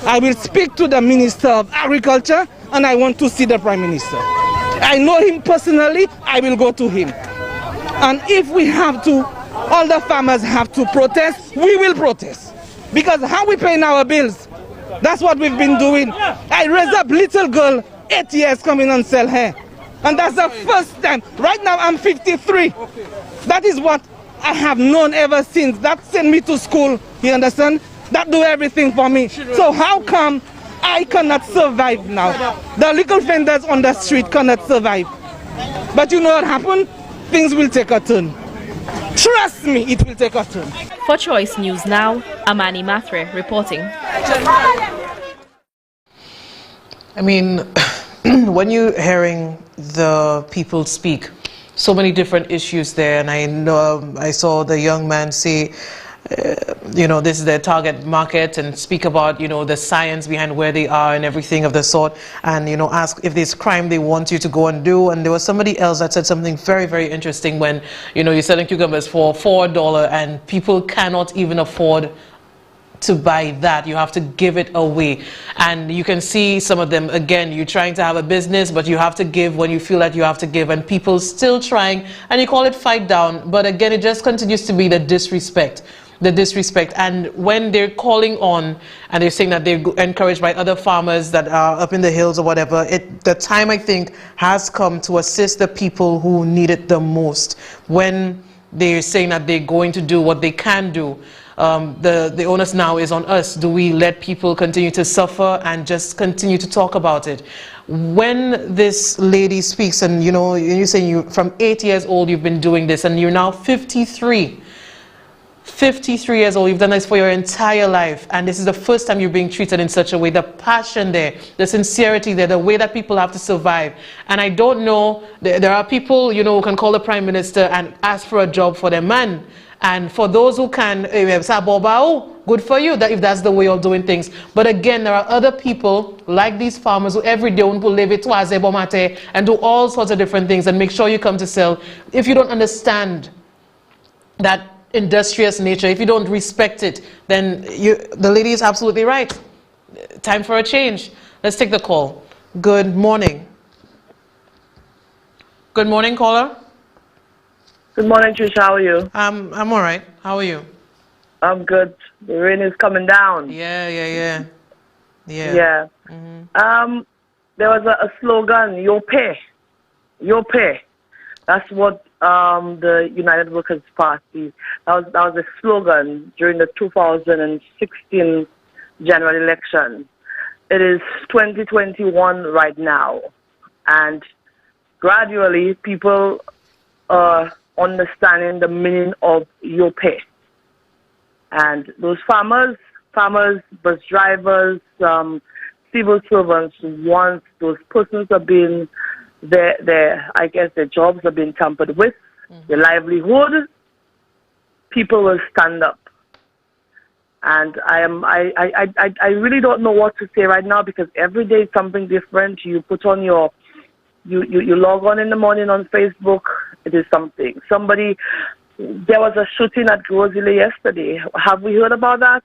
I will speak to the Minister of Agriculture and I want to see the Prime Minister. I know him personally, I will go to him. And if we have to, all the farmers have to protest, we will protest. Because how we paying our bills? That's what we've been doing. I raised up little girl, 8 years coming and sell hair. And that's the first time. Right now I'm 53. That is what I have known ever since. That sent me to school, you understand? That do everything for me. So how come I cannot survive now? The little vendors on the street cannot survive. But you know what happened? Things will take a turn. Trust me, it will take a turn. For Choice News Now, Amani Matre reporting. I mean, when you're hearing the people speak, so many different issues there, and I know I saw the young man say, you know, this is their target market, and speak about, you know, the science behind where they are and everything of the sort, and, you know, ask if there's crime they want you to go and do. And there was somebody else that said something very, very interesting when, you know, you're selling cucumbers for $4 and people cannot even afford to buy that. You have to give it away. And you can see some of them, again, you're trying to have a business, but you have to give when you feel that you have to give, and people still trying, and you call it fight down. But again, it just continues to be the disrespect. And when they're calling on and they're saying that they're encouraged by other farmers that are up in the hills or whatever, the time, I think, has come to assist the people who need it the most. When they're saying that they're going to do what they can do, the onus now is on us. Do we let people continue to suffer and just continue to talk about it? When this lady speaks, and you know, you're saying you from 8 years old you've been doing this, and you're now 53 years old, you've done this for your entire life, and this is the first time you're being treated in such a way. The passion there, the sincerity there, the way that people have to survive. And I don't know, there are people, you know, who can call the Prime Minister and ask for a job for their man. And for those who can, good for you, that if that's the way of doing things. But again, there are other people like these farmers who every day will live it and do all sorts of different things and make sure you come to sell. If you don't understand that industrious nature, if you don't respect it, then the lady is absolutely right. Time for a change. Let's take the call. Good morning. Good morning, caller. Good morning, Trisha. How are you? I'm all right. How are you? I'm good. The rain is coming down. Yeah. Mm-hmm. There was a slogan, your pay. That's what the United Workers Party, that was a slogan during the 2016 general election. It is 2021 right now, and gradually people are understanding the meaning of your pay. And those farmers, bus drivers, civil servants, once those persons are being, I guess their jobs are being tampered with, their livelihood, people will stand up. And I really don't know what to say right now, because every day is something different. You put on you log on in the morning on Facebook, it is something. There was a shooting at Grosile yesterday. Have we heard about that?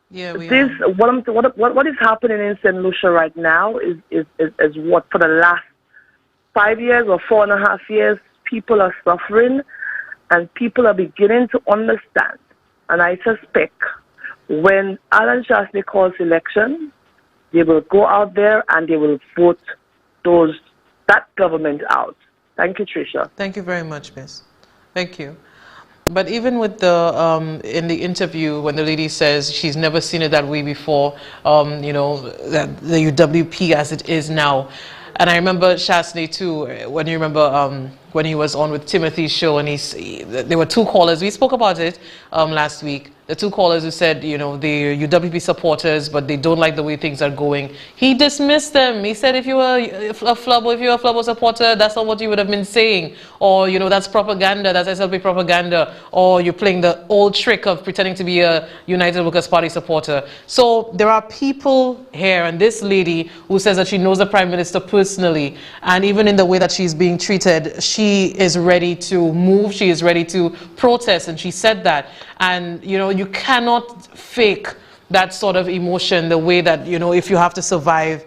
Yeah, we this what is happening in St. Lucia right now is what for the last 5 years or 4.5 years, people are suffering, and people are beginning to understand. And I suspect when Alan Shastney calls election, they will go out there and they will vote that government out. Thank you, Trisha. Thank you very much, Miss. Thank you. But even with the in the interview, when the lady says she's never seen it that way before, you know, that the UWP as it is now. And I remember Shastney too, when you remember when he was on with Timothy's show, and there were two callers. We spoke about it last week. The two callers who said, you know, they're UWP supporters, but they don't like the way things are going. He dismissed them. He said, if you're a Flubbo supporter, that's not what you would have been saying. Or, you know, that's propaganda, that's SLP propaganda. Or you're playing the old trick of pretending to be a United Workers' Party supporter. So there are people here, and this lady who says that she knows the Prime Minister personally, and even in the way that she's being treated, she is ready to move, she is ready to protest, and she said that. And, you know, you cannot fake that sort of emotion the way that, you know, if you have to survive,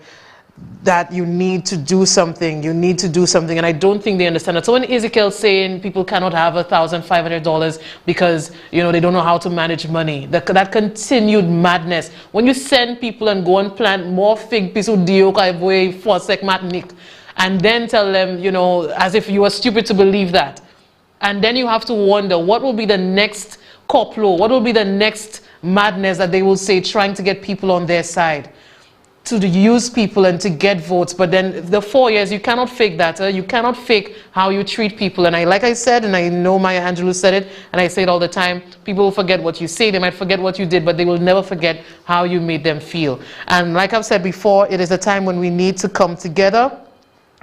that you need to do something, and I don't think they understand that. So when Ezekiel's saying people cannot have $1,500 because, you know, they don't know how to manage money, that continued madness. When you send people and go and plant more fig piece of and then tell them, you know, as if you are stupid to believe that, and then you have to wonder what will be the next Koplo, what will be the next madness that they will say, trying to get people on their side, to use people and to get votes. But then the 4 years, you cannot fake that. You cannot fake how you treat people. And like I said, and I know Maya Angelou said it, and I say it all the time, people will forget what you say, they might forget what you did, but they will never forget how you made them feel. And like I've said before, it is a time when we need to come together.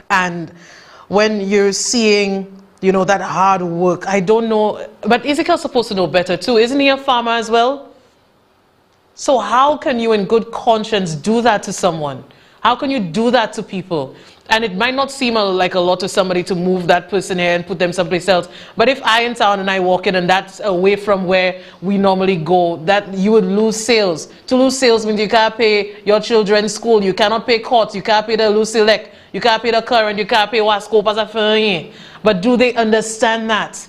And when you're seeing, you know, that hard work, I don't know, but Ezekiel's supposed to know better too. Isn't he a farmer as well? So how can you in good conscience do that to someone? How can you do that to people? And it might not seem like a lot to somebody to move that person here and put them someplace else. But if I in town and I walk in and that's away from where we normally go, that you would lose sales. To lose sales means you can't pay your children's school, you cannot pay courts, you can't pay the Lucilec, you can't pay the current, you can't pay Wasco, but do they understand that?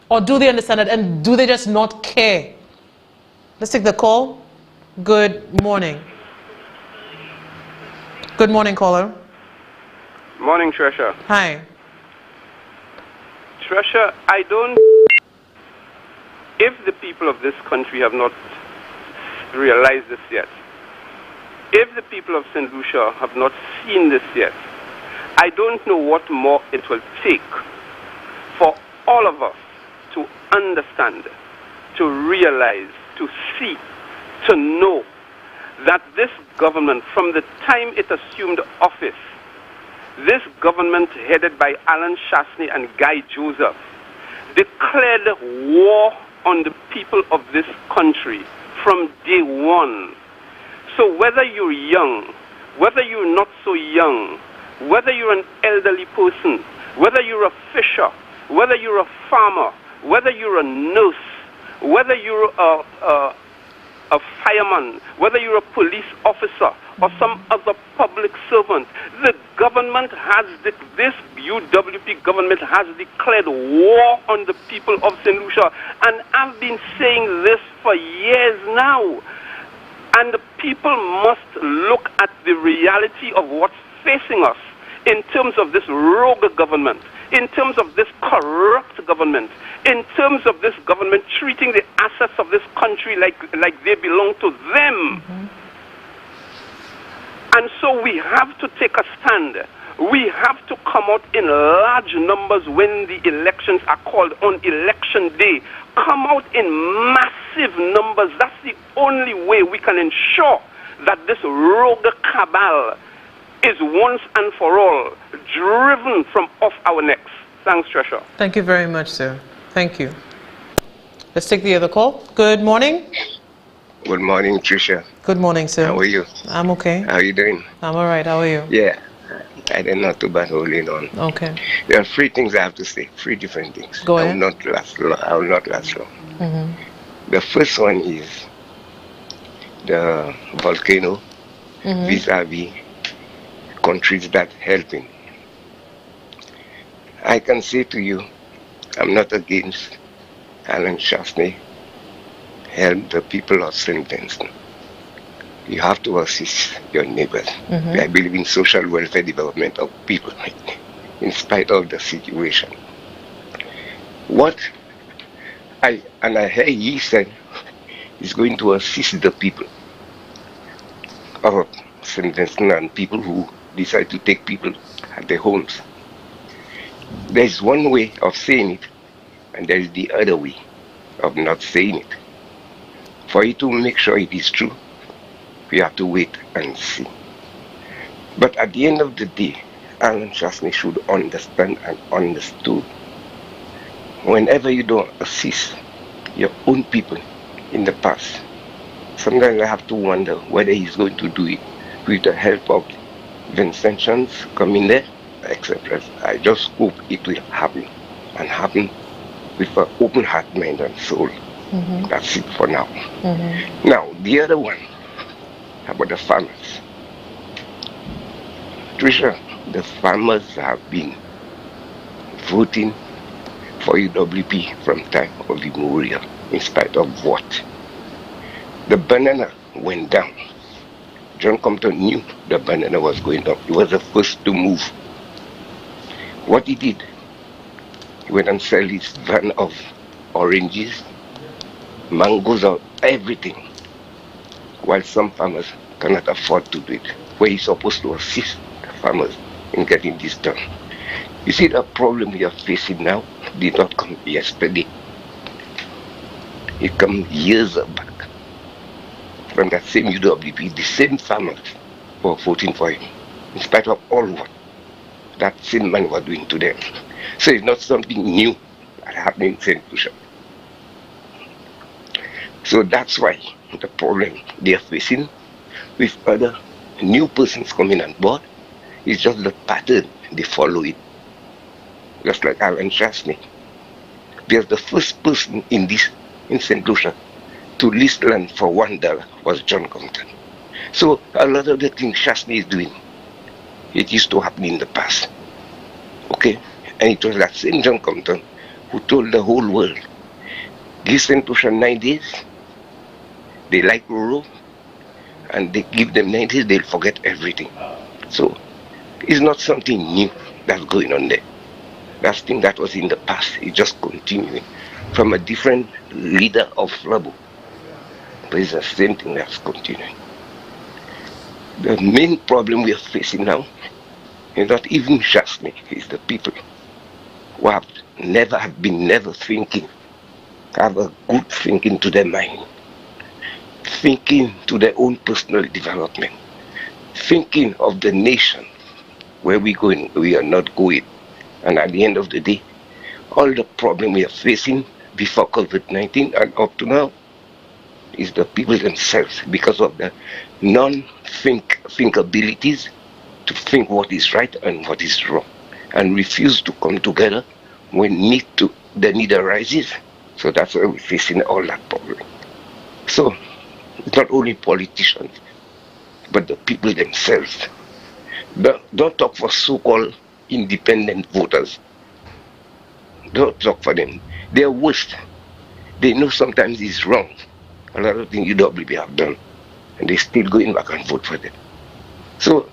Or do they understand it, and do they just not care? Let's take the call. Good morning. Good morning, caller. Morning, Tresha. Hi. Tresha, if the people of this country have not realized this yet, if the people of St. Lucia have not seen this yet, I don't know what more it will take for all of us to understand, to realize, to see, to know that this government, from the time it assumed office, this government headed by Alan Shastney and Guy Joseph declared war on the people of this country from day one. So whether you're young, whether you're not so young, whether you're an elderly person, whether you're a fisher, whether you're a farmer, whether you're a nurse, whether you're a fireman, whether you're a police officer or some other public servant, the government has, this UWP government has declared war on the people of St. Lucia. And I've been saying this for years now. And the people must look at the reality of what's facing us in terms of this rogue government, in terms of this corrupt government, in terms of this government treating the assets of this country like they belong to them. Mm-hmm. And so we have to take a stand. We have to come out in large numbers when the elections are called on election day. Come out in massive numbers. That's the only way we can ensure that this rogue cabal is once and for all driven from off our necks. Thanks, Tresha. Thank you very much, sir. Thank you. Let's take the other call. Good morning. Good morning, Trisha. Good morning, sir. How are you? I'm okay. How are you doing? I'm all right. How are you? Yeah. I did not too bad holding on. Okay. There are three things I have to say. Three different things. Go ahead. I will not last long. Mm-hmm. The first one is the volcano vis-a-vis countries that helping. I can say to you, I'm not against Alan Chasney help the people of St. Vincent. You have to assist your neighbors. I believe in social welfare development of people in spite of the situation. I hear he said he's going to assist the people of St. Vincent and people who decide to take people at their homes. There's one way of saying it, and there is the other way of not saying it. For you to make sure it is true, we have to wait and see. But at the end of the day, Alan Chasney should understand and understood. Whenever you don't assist your own people in the past, sometimes I have to wonder whether he's going to do it with the help of Vincentians coming there, etc. I just hope it will happen, and happen with an open heart, mind and soul. That's it for now. Now, the other one, about the farmers. Trisha, the farmers have been voting for UWP from time of immemorial, in spite of what? The banana went down. John Compton knew the banana was going up. He was the first to move. What he did, he went and sell his van of oranges, mangoes, or everything, while some farmers cannot afford to do it, where he's supposed to assist the farmers in getting this done. You see, the problem we are facing now did not come yesterday. It came years back. From that same UWP, the same farmers were voting for him, in spite of all what that same man was doing to them. So it's not something new that happened in St. Lucia. So that's why the problem they are facing with other new persons coming on board is just the pattern they follow it. Just like Alan Chasney. Because the first person in St. Lucia to list land for $1 was John Compton. So a lot of the things Chasney is doing, it used to happen in the past. Okay? And it was that same John Compton who told the whole world, give St. Lucia 9 days, they like rural, and they give them 9 days, they'll forget everything. So it's not something new that's going on there. That's thing that was in the past. It's just continuing from a different leader of Flabo. But it's the same thing that's continuing. The main problem we are facing now is not even Chasney, it's the people who have never thinking, have a good thinking to their mind, thinking to their own personal development, thinking of the nation, where we going, we are not going. And at the end of the day, all the problem we are facing before COVID-19 and up to now is the people themselves, because of the non-thinkabilities to think what is right and what is wrong, and refuse to come together when the need arises. So that's why we're facing all that problem. So it's not only politicians, but the people themselves. Don't talk for so-called independent voters. Don't talk for them. They're worst. They know sometimes it's wrong. A lot of things UWP have done, and they're still going back and vote for them. So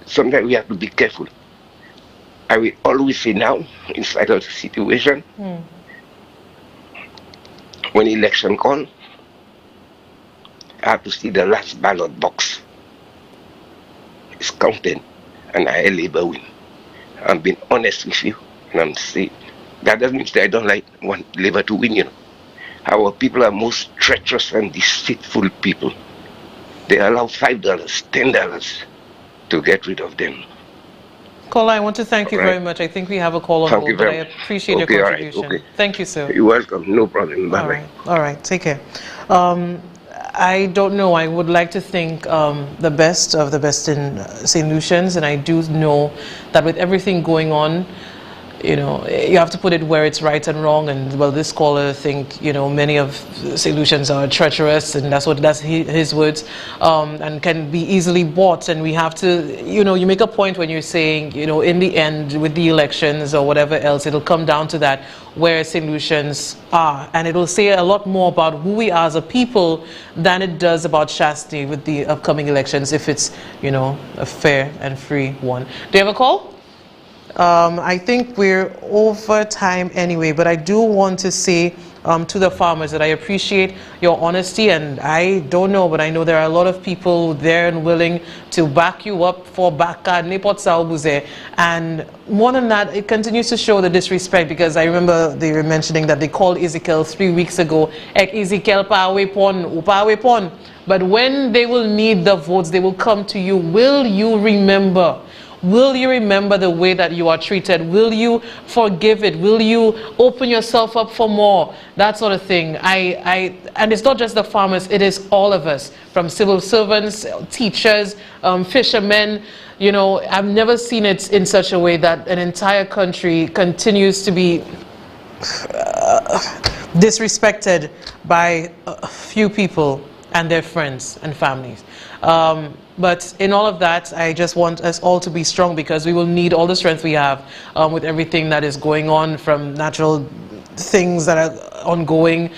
sometimes we have to be careful. I will always say now, in spite of the situation, when election comes, I have to see the last ballot box is counted, and I Labour win. I'm being honest with you, and I'm saying that doesn't mean that I don't want Labour to win, you know. Our people are most treacherous and deceitful people. They allow $5, $10 to get rid of them. Caller, I want to thank you very much. I think we have a call on hold, but I appreciate your contribution. Okay. Thank you, sir. You're welcome. No problem. Bye-bye. All right. Take care. I don't know. I would like to think the best of the best in St. Lucians, and I do know that with everything going on, you know, you have to put it where it's right and wrong. And well, this caller think, you know, many of the solutions are treacherous, and that's his words, and can be easily bought. And we have to, you know, you make a point when you're saying, you know, in the end with the elections or whatever else, it'll come down to that, where solutions are, and it'll say a lot more about who we are as a people than it does about Shasti with the upcoming elections, if it's, you know, a fair and free one. Do you have a call? I think we're over time anyway, but I do want to say to the farmers that I appreciate your honesty, and I don't know, but I know there are a lot of people there and willing to back you up for Bakad Nepot Salbuze. And more than that, it continues to show the disrespect, because I remember they were mentioning that they called Ezekiel 3 weeks ago, Ek Ezekiel Pawepon. But when they will need the votes, they will come to you. Will you remember? Will you remember the way that you are treated? Will you forgive it? Will you open yourself up for more? That sort of thing. And it's not just the farmers, it is all of us, from civil servants, teachers, fishermen. You know, I've never seen it in such a way that an entire country continues to be disrespected by a few people and their friends and families. But in all of that, I just want us all to be strong, because we will need all the strength we have with everything that is going on, from natural things that are ongoing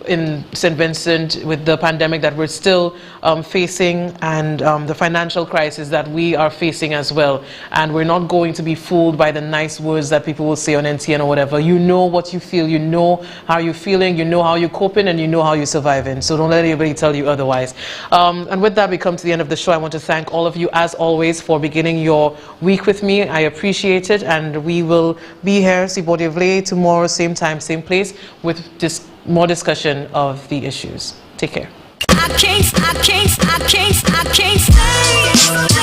in St. Vincent with the pandemic that we're still facing, and the financial crisis that we are facing as well. And we're not going to be fooled by the nice words that people will say on NTN or whatever. You know what you feel, you know how you're feeling, you know how you're coping, and you know how you're surviving. So don't let anybody tell you otherwise. And with that, we come to the end of the show. I want to thank all of you, as always, for beginning your week with me. I appreciate it, and we will be here, tomorrow, same time, same place, with more discussion of the issues. Take care. I can't stay.